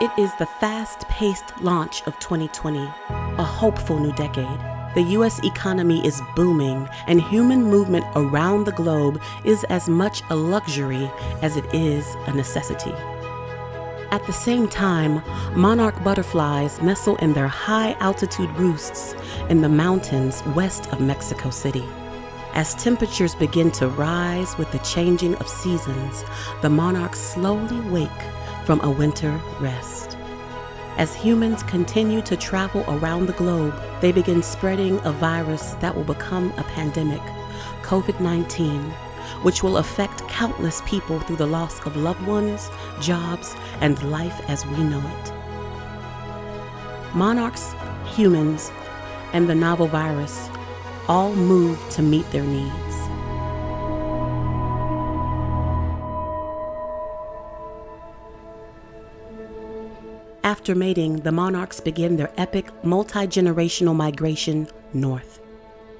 It is the fast-paced launch of 2020, a hopeful new decade. The U.S. economy is booming, and human movement around the globe is as much a luxury as it is a necessity. At the same time, monarch butterflies nestle in their high-altitude roosts in the mountains west of Mexico City. As temperatures begin to rise with the changing of seasons, the monarchs slowly wake from a winter rest. As humans continue to travel around the globe, they begin spreading a virus that will become a pandemic, COVID-19, which will affect countless people through the loss of loved ones, jobs, and life as we know it. Monarchs, humans, and the novel virus all move to meet their needs. After mating, the monarchs begin their epic multi-generational migration north.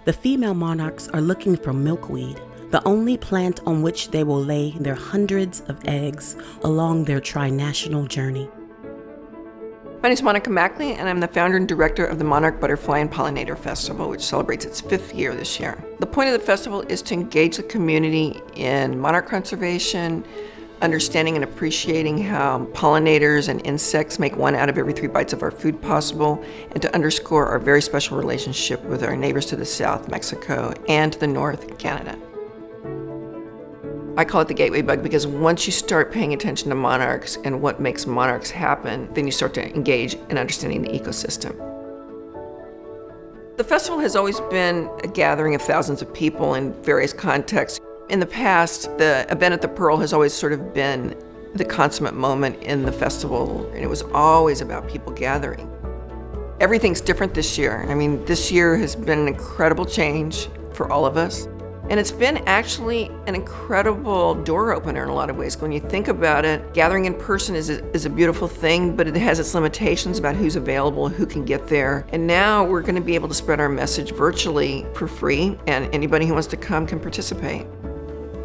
The female monarchs are looking for milkweed, the only plant on which they will lay their hundreds of eggs along their trinational journey. My name is Monica Mackley, and I'm the founder and director of the Monarch Butterfly and Pollinator Festival, which celebrates its 5th year this year. The point of the festival is to engage the community in monarch conservation, understanding and appreciating how pollinators and insects make 1 out of every 3 bites of our food possible, and to underscore our very special relationship with our neighbors to the south, Mexico, and to the north, Canada. I call it the gateway bug because once you start paying attention to monarchs and what makes monarchs happen, then you start to engage in understanding the ecosystem. The festival has always been a gathering of thousands of people in various contexts. In the past, the event at the Pearl has always sort of been the consummate moment in the festival, and it was always about people gathering. Everything's different this year. I mean, this year has been an incredible change for all of us. And it's been actually an incredible door opener in a lot of ways. When you think about it, gathering in person is a beautiful thing, but it has its limitations about who's available, who can get there. And now we're going to be able to spread our message virtually for free, and anybody who wants to come can participate.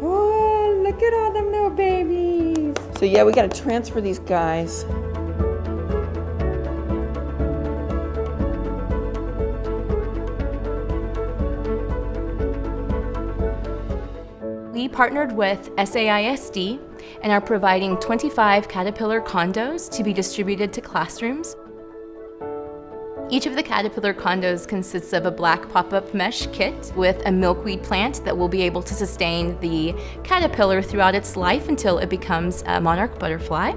Oh, look at all them little babies. So yeah, we got to transfer these guys. We partnered with SAISD and are providing 25 caterpillar condos to be distributed to classrooms. Each of the caterpillar condos consists of a black pop-up mesh kit with a milkweed plant that will be able to sustain the caterpillar throughout its life until it becomes a monarch butterfly.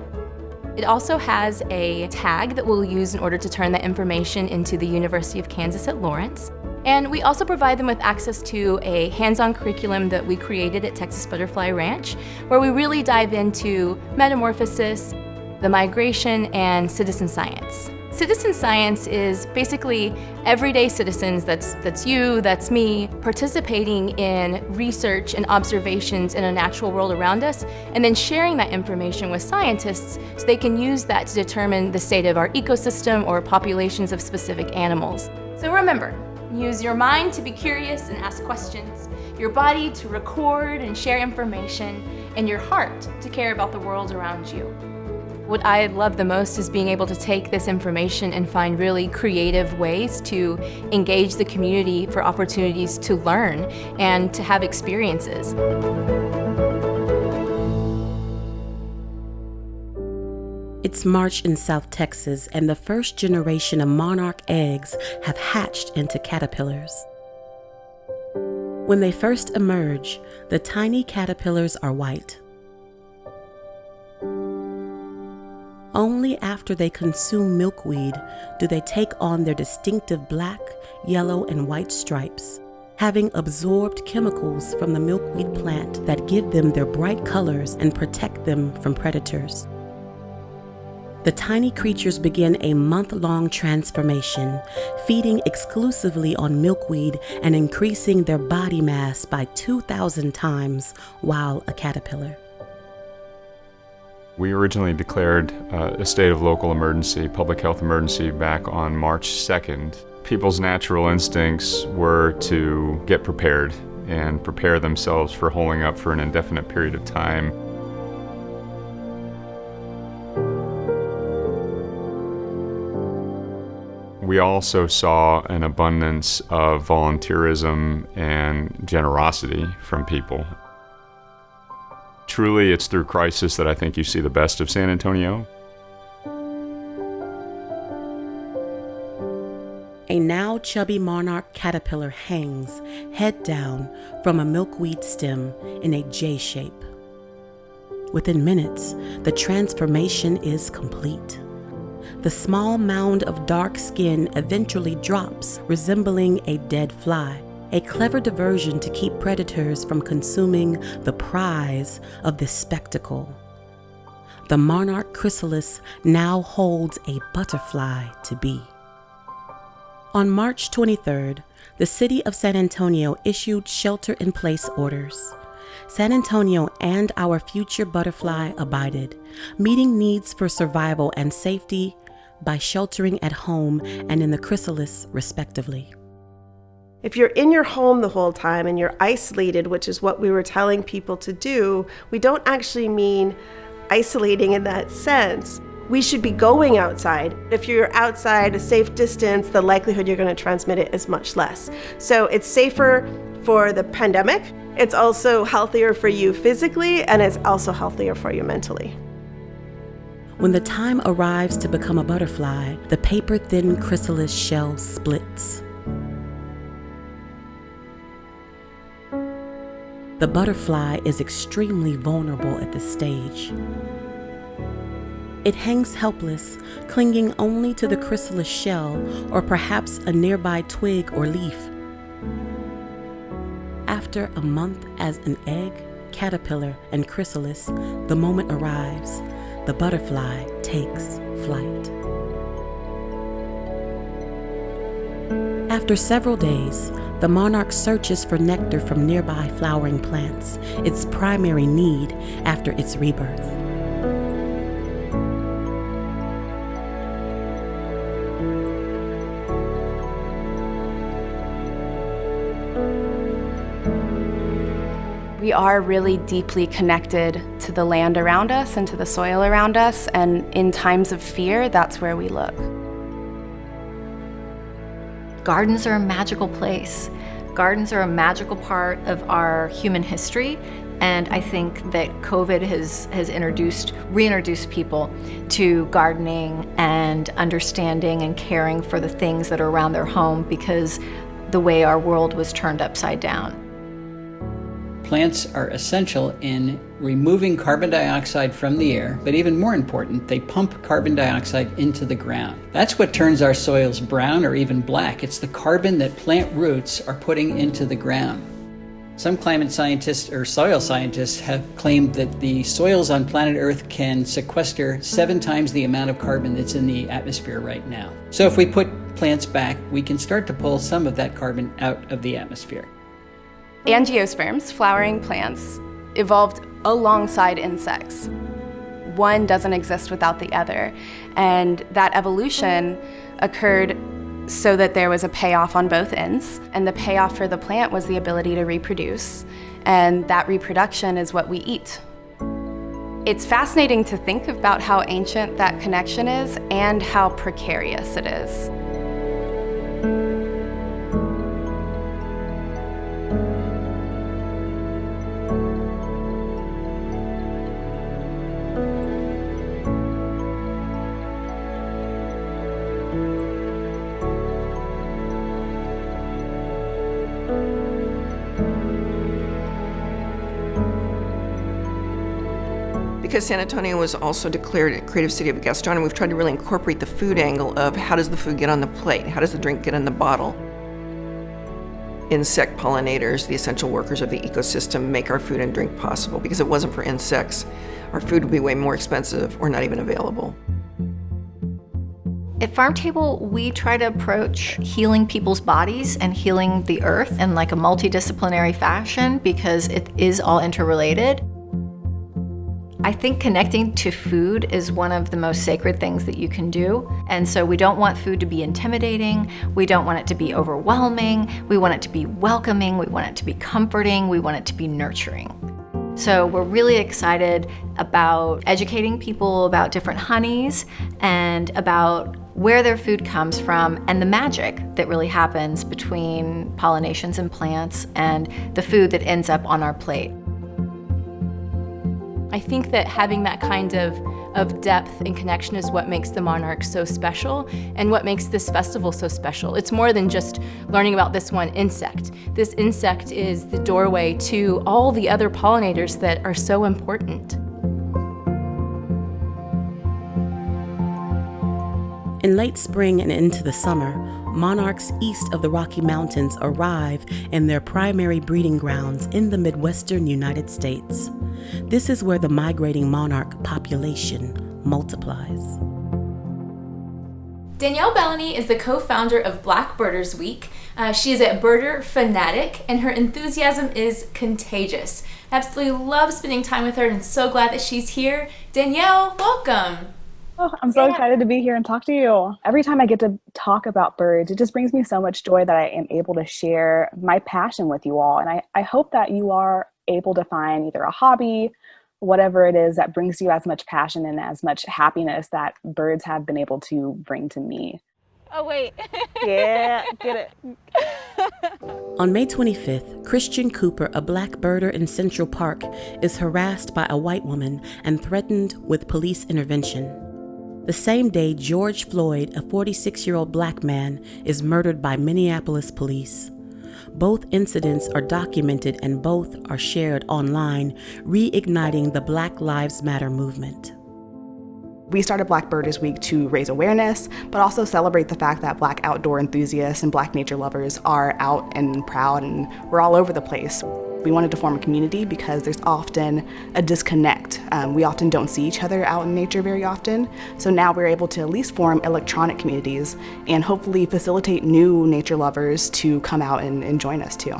It also has a tag that we'll use in order to turn that information into the University of Kansas at Lawrence. And we also provide them with access to a hands-on curriculum that we created at Texas Butterfly Ranch, where we really dive into metamorphosis, the migration, and citizen science. Citizen science is basically everyday citizens, that's you, that's me, participating in research and observations in a natural world around us, and then sharing that information with scientists so they can use that to determine the state of our ecosystem or populations of specific animals. So remember, use your mind to be curious and ask questions, your body to record and share information, and your heart to care about the world around you. What I love the most is being able to take this information and find really creative ways to engage the community for opportunities to learn and to have experiences. It's March in South Texas, and the first generation of monarch eggs have hatched into caterpillars. When they first emerge, the tiny caterpillars are white. Only after they consume milkweed do they take on their distinctive black, yellow, and white stripes, having absorbed chemicals from the milkweed plant that give them their bright colors and protect them from predators. The tiny creatures begin a month-long transformation, feeding exclusively on milkweed and increasing their body mass by 2,000 times while a caterpillar. We originally declared a state of local emergency, public health emergency, back on March 2nd. People's natural instincts were to get prepared and prepare themselves for holing up for an indefinite period of time. We also saw an abundance of volunteerism and generosity from people. Truly, it's through crisis that I think you see the best of San Antonio. A now chubby monarch caterpillar hangs, head down, from a milkweed stem in a J shape. Within minutes, the transformation is complete. The small mound of dark skin eventually drops, resembling a dead fly, a clever diversion to keep predators from consuming the prize of this spectacle. The monarch chrysalis now holds a butterfly to be. On March 23rd, the city of San Antonio issued shelter-in-place orders. San Antonio and our future butterfly abided, meeting needs for survival and safety by sheltering at home and in the chrysalis, respectively. If you're in your home the whole time and you're isolated, which is what we were telling people to do, we don't actually mean isolating in that sense. We should be going outside. If you're outside a safe distance, the likelihood you're going to transmit it is much less. So it's safer for the pandemic. It's also healthier for you physically, and it's also healthier for you mentally. When the time arrives to become a butterfly, the paper-thin chrysalis shell splits. The butterfly is extremely vulnerable at this stage. It hangs helpless, clinging only to the chrysalis shell or perhaps a nearby twig or leaf. After a month as an egg, caterpillar, and chrysalis, the moment arrives. The butterfly takes flight. After several days, the monarch searches for nectar from nearby flowering plants, its primary need after its rebirth. We are really deeply connected to the land around us and to the soil around us, and in times of fear, that's where we look. Gardens are a magical place. Gardens are a magical part of our human history, and I think that COVID has reintroduced people to gardening and understanding and caring for the things that are around their home because the way our world was turned upside down. Plants are essential in removing carbon dioxide from the air, but even more important, they pump carbon dioxide into the ground. That's what turns our soils brown or even black. It's the carbon that plant roots are putting into the ground. Some climate scientists or soil scientists have claimed that the soils on planet Earth can sequester 7 times the amount of carbon that's in the atmosphere right now. So if we put plants back, we can start to pull some of that carbon out of the atmosphere. Angiosperms, flowering plants, evolved alongside insects. One doesn't exist without the other, and that evolution occurred so that there was a payoff on both ends, and the payoff for the plant was the ability to reproduce, and that reproduction is what we eat. It's fascinating to think about how ancient that connection is and how precarious it is. Because San Antonio was also declared a creative city of gastronomy, we've tried to really incorporate the food angle of how does the food get on the plate? How does the drink get in the bottle? Insect pollinators, the essential workers of the ecosystem, make our food and drink possible. Because if it wasn't for insects, our food would be way more expensive or not even available. At Farm Table, we try to approach healing people's bodies and healing the earth in like a multidisciplinary fashion because it is all interrelated. I think connecting to food is one of the most sacred things that you can do. And so we don't want food to be intimidating. We don't want it to be overwhelming. We want it to be welcoming. We want it to be comforting. We want it to be nurturing. So we're really excited about educating people about different honeys and about where their food comes from, and the magic that really happens between pollinations and plants and the food that ends up on our plate. I think that having that kind of depth and connection is what makes the monarch so special and what makes this festival so special. It's more than just learning about this one insect. This insect is the doorway to all the other pollinators that are so important. In late spring and into the summer, monarchs east of the Rocky Mountains arrive in their primary breeding grounds in the Midwestern United States. This is where the migrating monarch population multiplies. Danielle Bellany is the co-founder of Black Birders Week. She is a birder fanatic, and her enthusiasm is contagious. I absolutely love spending time with her, and so glad that she's here. Danielle, welcome. Oh, I'm so excited to be here and talk to you. Every time I get to talk about birds, it just brings me so much joy that I am able to share my passion with you all. And I hope that you are able to find either a hobby, whatever it is that brings you as much passion and as much happiness that birds have been able to bring to me. Oh, wait. Yeah, get it. On May 25th, Christian Cooper, a black birder in Central Park, is harassed by a white woman and threatened with police intervention. The same day, George Floyd, a 46-year-old black man, is murdered by Minneapolis police. Both incidents are documented and both are shared online, reigniting the Black Lives Matter movement. We started Black Birders Week to raise awareness, but also celebrate the fact that Black outdoor enthusiasts and Black nature lovers are out and proud, and we're all over the place. We wanted to form a community because there's often a disconnect. We often don't see each other out in nature very often. So now we're able to at least form electronic communities and hopefully facilitate new nature lovers to come out and join us too.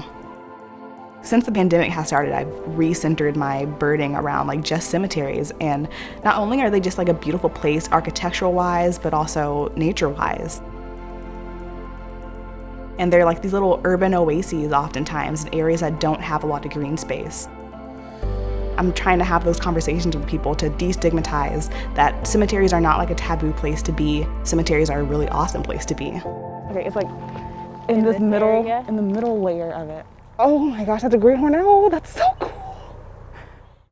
Since the pandemic has started, I've recentered my birding around just cemeteries, and not only are they just a beautiful place architectural-wise, but also nature-wise. And they're these little urban oases oftentimes in areas that don't have a lot of green space. I'm trying to have those conversations with people to destigmatize that cemeteries are not a taboo place to be. Cemeteries are a really awesome place to be. Okay, it's in this middle, area? In the middle layer of it. Oh my gosh, that's a great horn owl. That's so cool.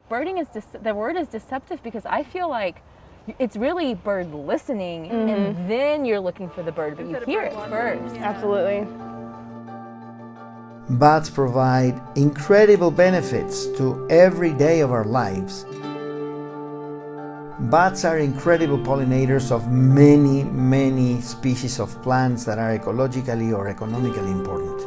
Birding is, the word is deceptive because I feel like it's really bird listening, and then you're looking for the bird, but you hear it first. Yeah. Absolutely. Bats provide incredible benefits to every day of our lives. Bats are incredible pollinators of many, many species of plants that are ecologically or economically important.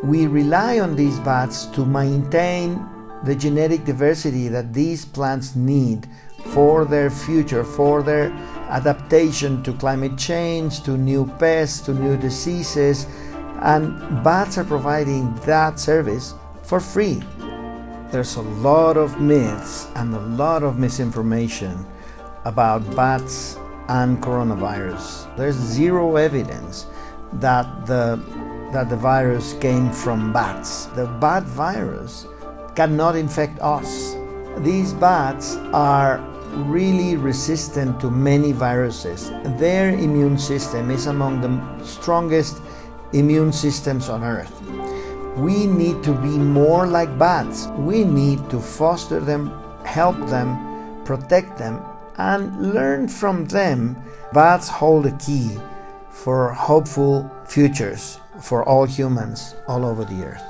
We rely on these bats to maintain the genetic diversity that these plants need for their future, for their adaptation to climate change, to new pests, to new diseases, and bats are providing that service for free. There's a lot of myths and a lot of misinformation about bats and coronavirus. There's zero evidence that the virus came from bats. The bat virus cannot infect us. These bats are really resistant to many viruses. Their immune system is among the strongest immune systems on Earth. We need to be more like bats. We need to foster them, help them, protect them, and learn from them. Bats hold a key for hopeful futures for all humans all over the Earth.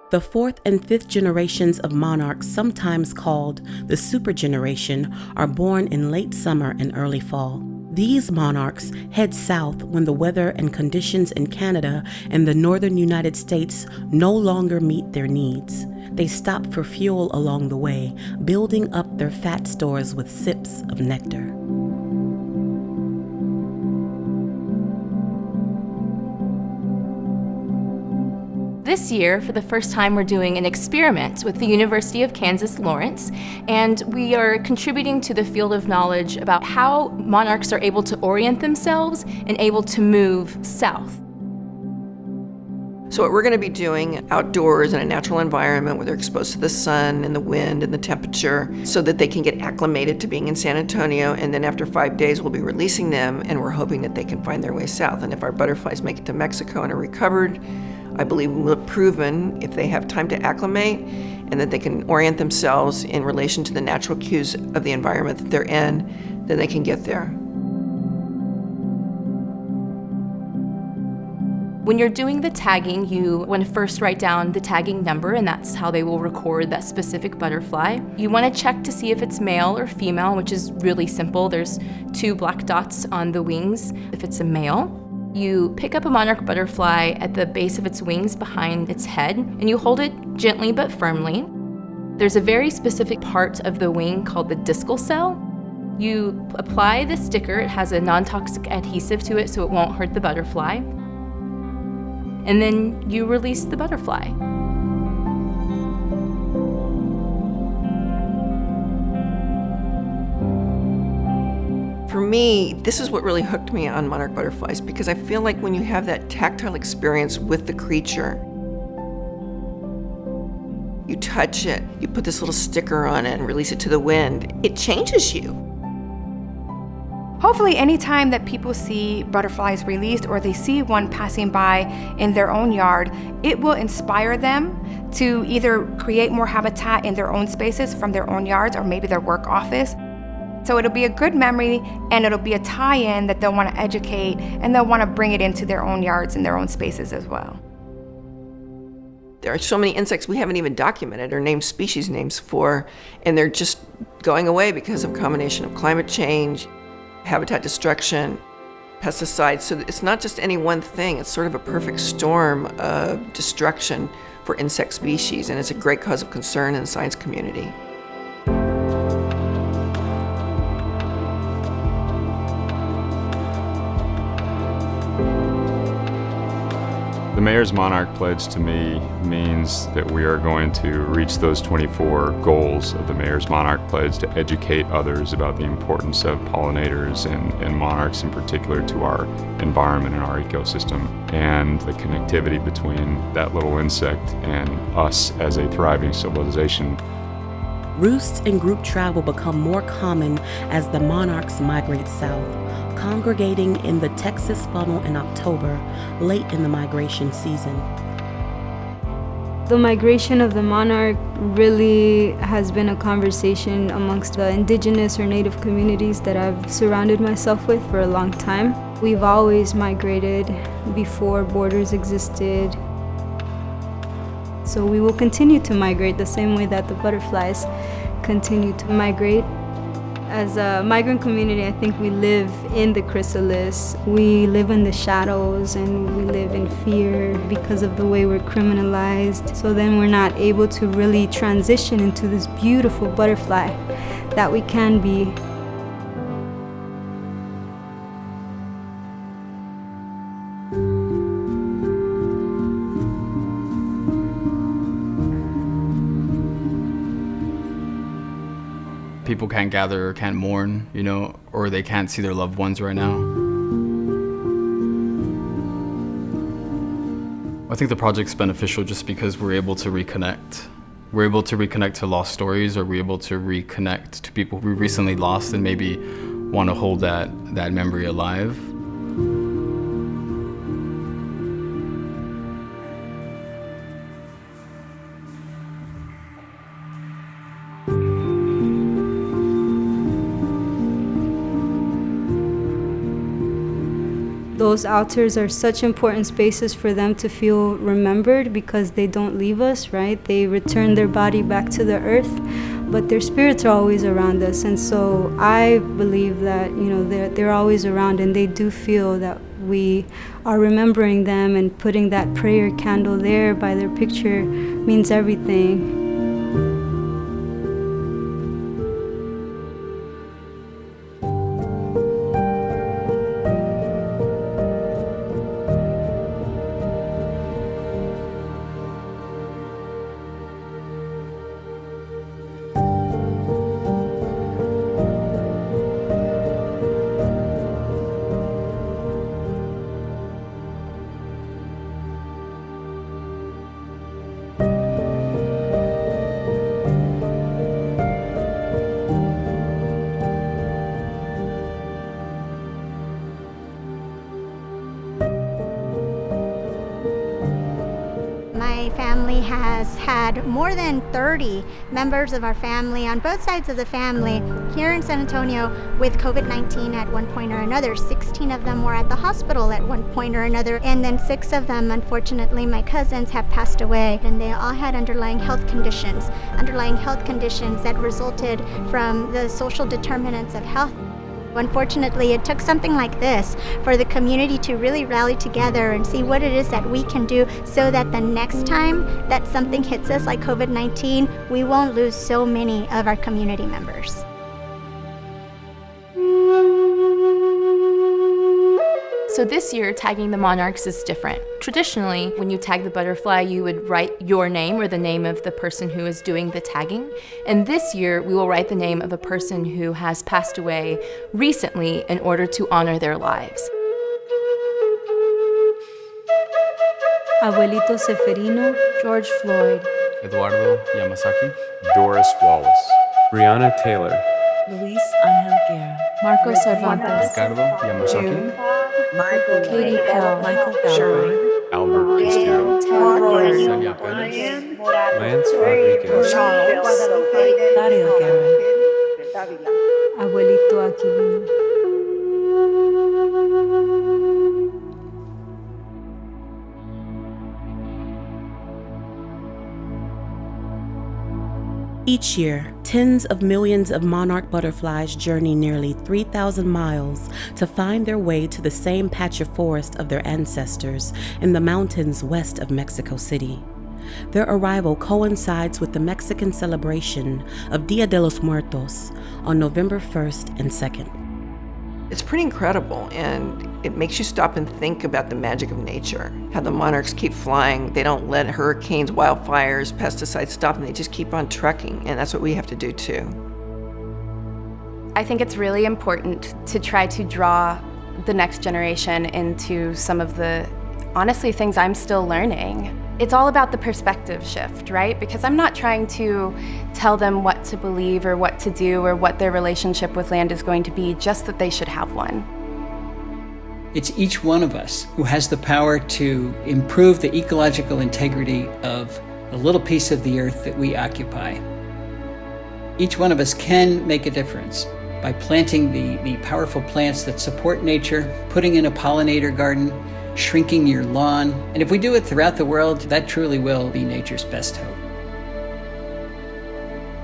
The fourth and fifth generations of monarchs, sometimes called the supergeneration, are born in late summer and early fall. These monarchs head south when the weather and conditions in Canada and the northern United States no longer meet their needs. They stop for fuel along the way, building up their fat stores with sips of nectar. This year, for the first time, we're doing an experiment with the University of Kansas Lawrence, and we are contributing to the field of knowledge about how monarchs are able to orient themselves and able to move south. So what we're going to be doing outdoors in a natural environment where they're exposed to the sun and the wind and the temperature so that they can get acclimated to being in San Antonio, and then after 5 days we'll be releasing them, and we're hoping that they can find their way south. And if our butterflies make it to Mexico and are recovered, I believe we will have proven if they have time to acclimate and that they can orient themselves in relation to the natural cues of the environment that they're in, then they can get there. When you're doing the tagging, you want to first write down the tagging number, and that's how they will record that specific butterfly. You want to check to see if it's male or female, which is really simple. There's 2 black dots on the wings if it's a male. You pick up a monarch butterfly at the base of its wings behind its head, and you hold it gently but firmly. There's a very specific part of the wing called the discal cell. You apply the sticker. It has a non-toxic adhesive to it so it won't hurt the butterfly. And then you release the butterfly. For me, this is what really hooked me on monarch butterflies, because I feel like when you have that tactile experience with the creature, you touch it, you put this little sticker on it and release it to the wind, it changes you. Hopefully anytime that people see butterflies released or they see one passing by in their own yard, it will inspire them to either create more habitat in their own spaces from their own yards or maybe their work office. So it'll be a good memory, and it'll be a tie-in that they'll want to educate, and they'll want to bring it into their own yards and their own spaces as well. There are so many insects we haven't even documented or named species names for, and they're just going away because of a combination of climate change, habitat destruction, pesticides. So it's not just any one thing, it's sort of a perfect storm of destruction for insect species, and it's a great cause of concern in the science community. The Mayor's Monarch Pledge to me means that we are going to reach those 24 goals of the Mayor's Monarch Pledge to educate others about the importance of pollinators and monarchs in particular to our environment and our ecosystem, and the connectivity between that little insect and us as a thriving civilization. Roosts and group travel become more common as the monarchs migrate south, congregating in the Texas funnel in October, late in the migration season. The migration of the monarch really has been a conversation amongst the indigenous or native communities that I've surrounded myself with for a long time. We've always migrated before borders existed. So we will continue to migrate the same way that the butterflies continue to migrate. As a migrant community, I think we live in the chrysalis. We live in the shadows and we live in fear because of the way we're criminalized. So then we're not able to really transition into this beautiful butterfly that we can be. People can't gather or can't mourn, or they can't see their loved ones right now. I think the project's beneficial just because we're able to reconnect. We're able to reconnect to lost stories, or we're able to reconnect to people we recently lost and maybe want to hold that memory alive. Those altars are such important spaces for them to feel remembered because they don't leave us, right? They return their body back to the earth, but their spirits are always around us. And so I believe that, they're always around, and they do feel that we are remembering them, and putting that prayer candle there by their picture means everything. had more than 30 members of our family on both sides of the family here in San Antonio with COVID-19 at one point or another. 16 of them were at the hospital at one point or another, and then 6 of them, unfortunately, my cousins, have passed away, and they all had underlying health conditions that resulted from the social determinants of health. Unfortunately, it took something like this for the community to really rally together and see what it is that we can do so that the next time that something hits us like COVID-19, we won't lose so many of our community members. So this year, tagging the monarchs is different. Traditionally, when you tag the butterfly, you would write your name or the name of the person who is doing the tagging. And this year, we will write the name of a person who has passed away recently in order to honor their lives. Abuelito Seferino, George Floyd, Eduardo Yamasaki, Doris Wallace, Breonna Taylor, Luis Angel Guerra, Marco Cervantes, Ricardo Yamasaki, Katie Pell, Michael Bell, Albert Castillo, Celia Perez, Lance Rodriguez, Dario Guerra, Abuelito Aquilino. Each year, tens of millions of monarch butterflies journey nearly 3,000 miles to find their way to the same patch of forest of their ancestors in the mountains west of Mexico City. Their arrival coincides with the Mexican celebration of Dia de los Muertos on November 1st and 2nd. It's pretty incredible, and it makes you stop and think about the magic of nature. How the monarchs keep flying. They don't let hurricanes, wildfires, pesticides stop them. They just keep on trucking, and that's what we have to do too. I think it's really important to try to draw the next generation into some of the, honestly, things I'm still learning. It's all about the perspective shift, right? Because I'm not trying to tell them what to believe or what to do or what their relationship with land is going to be, just that they should have one. It's each one of us who has the power to improve the ecological integrity of a little piece of the earth that we occupy. Each one of us can make a difference by planting the powerful plants that support nature, putting in a pollinator garden, shrinking your lawn. And if we do it throughout the world, that truly will be nature's best hope.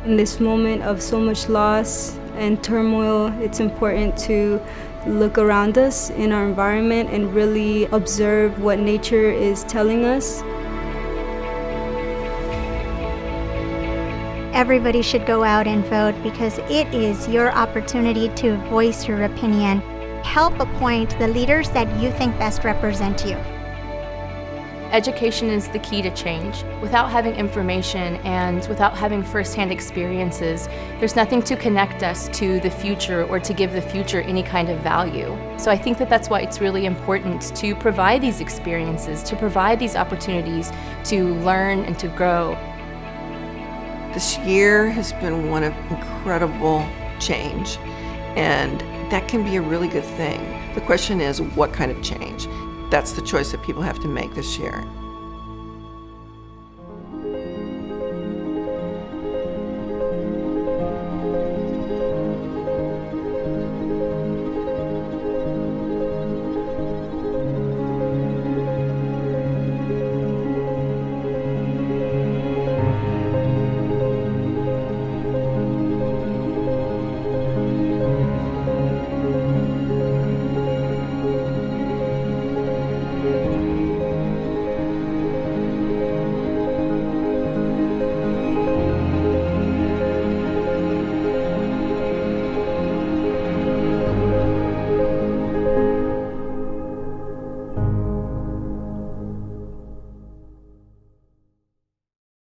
In this moment of so much loss and turmoil, it's important to look around us in our environment and really observe what nature is telling us. Everybody should go out and vote because it is your opportunity to voice your opinion. Help appoint the leaders that you think best represent you. Education is the key to change. Without having information and without having firsthand experiences, there's nothing to connect us to the future or to give the future any kind of value. So I think that that's why it's really important to provide these experiences, to provide these opportunities to learn and to grow. This year has been one of incredible change, and that can be a really good thing. The question is, what kind of change? That's the choice that people have to make this year.